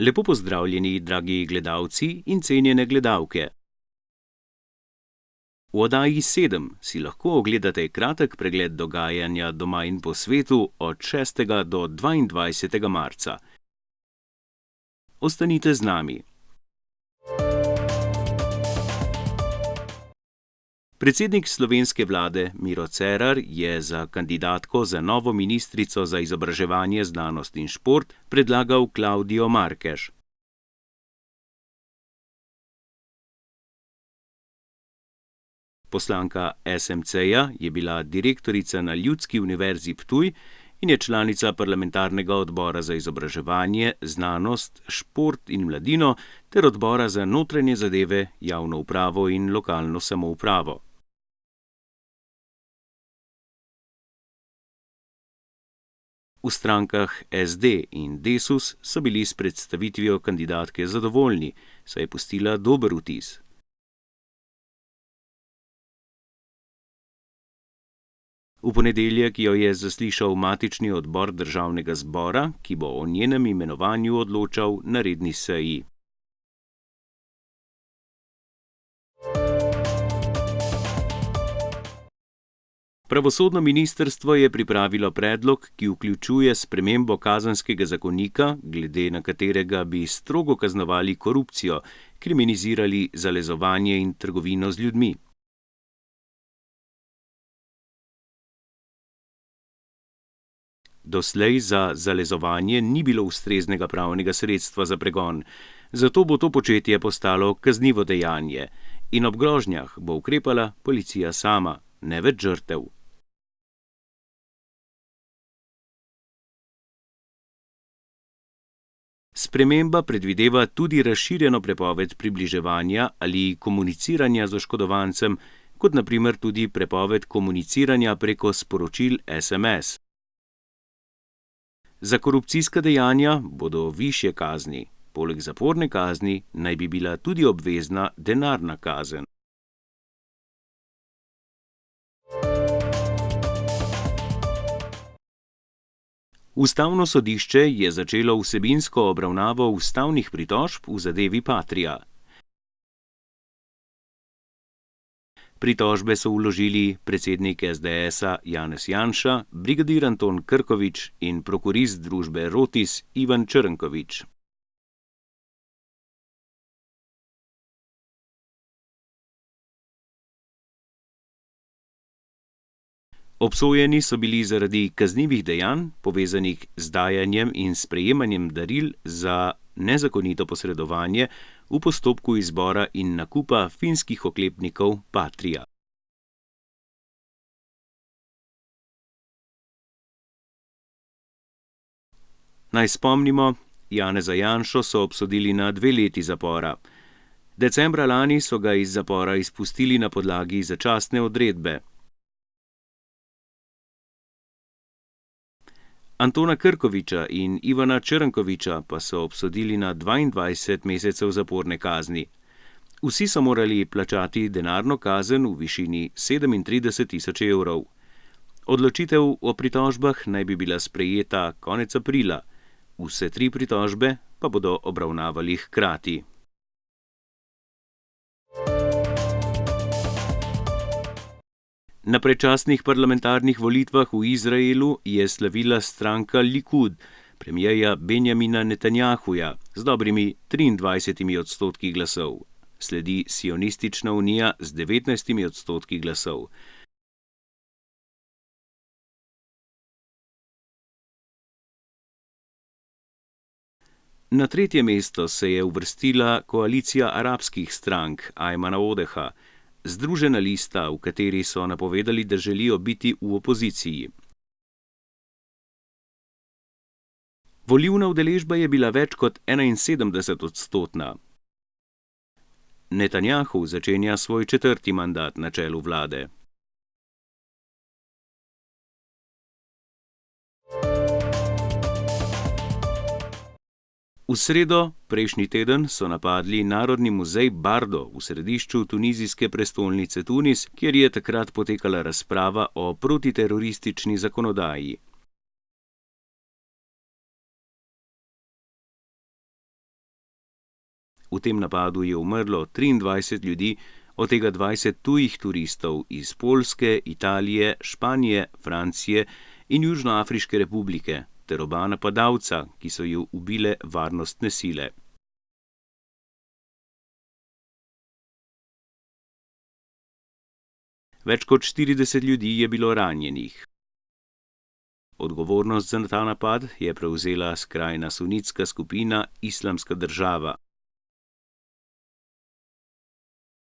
Lepo pozdravljeni, dragi gledalci in cenjene gledalke. V oddaji 7 si lahko ogledate kratek pregled dogajanja doma in po svetu od 6. do 22. marca. Ostanite z nami. Predsednik slovenske vlade Miro Cerar je za kandidatko za novo ministrico za izobraževanje, znanost in šport predlagal Klaudijo Markeš. Poslanka SMC-ja je bila direktorica na Ljudski univerzi Ptuj in je članica parlamentarnega odbora za izobraževanje, znanost, šport in mladino ter odbora za notranje zadeve, javno upravo in lokalno samoupravo. V strankah SD in Desus so bili s predstavitvijo kandidatke zadovoljni, saj je pustila dober vtis. V ponedeljek jo je zaslišal matični odbor državnega zbora, ki bo o njenem imenovanju odločal na redni seji. Pravosodno ministrstvo je pripravilo predlog, ki vključuje spremembo kazenskega zakonika, glede na katerega bi strogo kaznovali korupcijo, kriminalizirali zalezovanje in trgovino z ljudmi. Doslej za zalezovanje ni bilo ustreznega pravnega sredstva za pregon, zato bo to početje postalo kaznivo dejanje in ob grožnjah bo ukrepala policija sama, ne več žrtev. Sprememba predvideva tudi razširjeno prepoved približevanja ali komuniciranja z oškodovancem, kot na primer tudi prepoved komuniciranja preko sporočil SMS. Za korupcijska dejanja bodo višje kazni, poleg zaporne kazni naj bi bila tudi obvezna denarna kazen. Ustavno sodišče je začelo vsebinsko obravnavo ustavnih pritožb v zadevi Patria. Pritožbe so vložili predsednik SDS-a Janez Janša, brigadir Anton Krkovič in prokurist družbe Rotis Ivan Črnkovič. Obsojeni so bili zaradi kaznivih dejanj, povezanih z dajanjem in sprejemanjem daril za nezakonito posredovanje v postopku izbora in nakupa finskih oklepnikov Patria. Naj spomnimo, Janeza Janšo so obsodili na 2 leti zapora. Decembra lani so ga iz zapora izpustili na podlagi začasne odredbe. Antona Krkoviča in Ivana Črnkoviča pa so obsodili na 22 mesecev zaporne kazni. Vsi so morali plačati denarno kazen v višini 37.000 evrov. Odločitev o pritožbah naj bi bila sprejeta konec aprila. Vse 3 pritožbe pa bodo obravnavali hkrati. Na predčasnih parlamentarnih volitvah v Izraelu je slavila stranka Likud, premierja Benjamina Netanjahuja, z dobrimi 23% glasov. Sledi Sionistična unija z 19% glasov. Na 3. mesto se je uvrstila koalicija arabskih strank Ajmana Odeha, združena lista, v kateri so napovedali, da želijo biti v opoziciji. Volilna udeležba je bila več kot 71%. Netanjahu začenja svoj 4. mandat na čelu vlade. V sredo, prejšnji teden, so napadli Narodni muzej Bardo v središču tunizijske prestolnice Tunis, kjer je takrat potekala razprava o protiteroristični zakonodaji. V tem napadu je umrlo 23 ljudi, od tega 20 tujih turistov iz Poljske, Italije, Španije, Francije in Južnoafriške republike, ter oba napadalca, ki so ju ubile varnostne sile. Več kot 40 ljudi je bilo ranjenih. Odgovornost za ta napad je prevzela skrajna sunitska skupina Islamska država.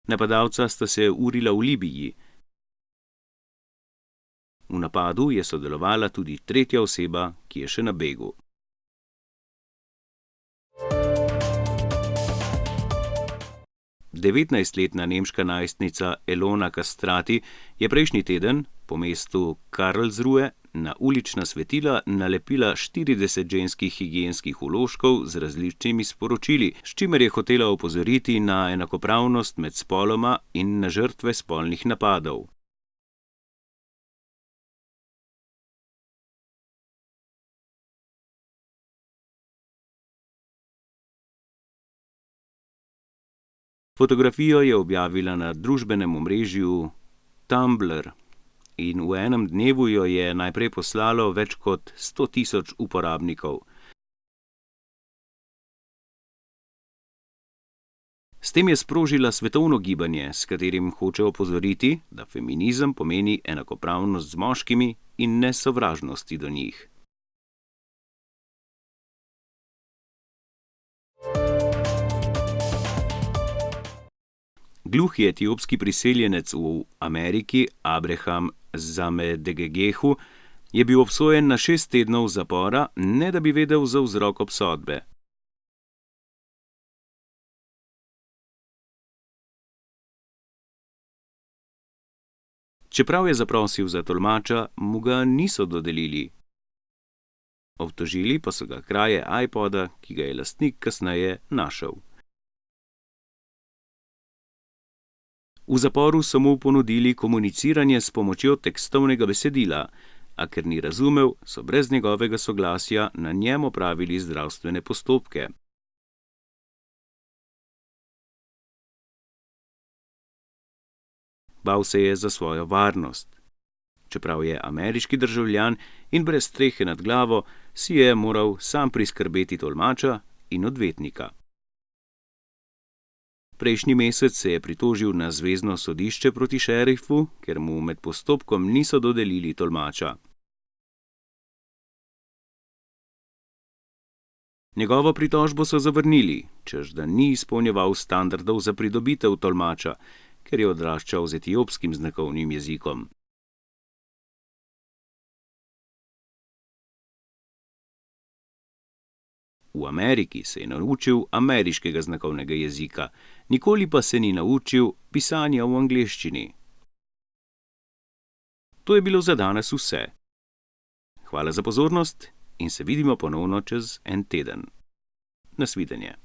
Napadalca sta se urila v Libiji. V napadu je sodelovala tudi tretja oseba, ki je še na begu. Devetnajstletna nemška najstnica Elona Castrati je prejšnji teden po mestu Karlsruhe na ulična svetila nalepila 40 ženskih higienskih vložkov z različnimi sporočili, s čimer je hotela opozoriti na enakopravnost med spoloma in na žrtve spolnih napadov. Fotografijo je objavila na družbenem omrežju Tumblr in v enem dnevu jo je najprej poslalo več kot 100 tisoč uporabnikov. S tem je sprožila svetovno gibanje, s katerim hoče opozoriti, da feminizem pomeni enakopravnost z moškimi in ne sovražnosti do njih. Gluhi etiopski priseljenec v Ameriki Abraham Zamedegegehu je bil obsojen na 6 tednov zapora, ne da bi vedel za vzrok obsodbe. Čeprav je zaprosil za tolmača, mu ga niso dodelili. Obtožili pa so ga kraje iPoda, ki ga je lastnik kasneje našel. V zaporu so mu ponudili komuniciranje s pomočjo tekstovnega besedila, a ker ni razumel, so brez njegovega soglasja na njem opravili zdravstvene postopke. Bal se je za svojo varnost. Čeprav je ameriški državljan in brez strehe nad glavo, si je moral sam priskrbeti tolmača in odvetnika. Prejšnji mesec se je pritožil na zvezno sodišče proti šerifu, ker mu med postopkom niso dodelili tolmača. Njegovo pritožbo so zavrnili, češ da ni izpolnjeval standardov za pridobitev tolmača, ker je odraščal z etiopskim znakovnim jezikom. V Ameriki se je naučil ameriškega znakovnega jezika, nikoli pa se ni naučil pisanja v angleščini. To je bilo za danes vse. Hvala za pozornost in se vidimo ponovno čez en teden. Nasvidenje.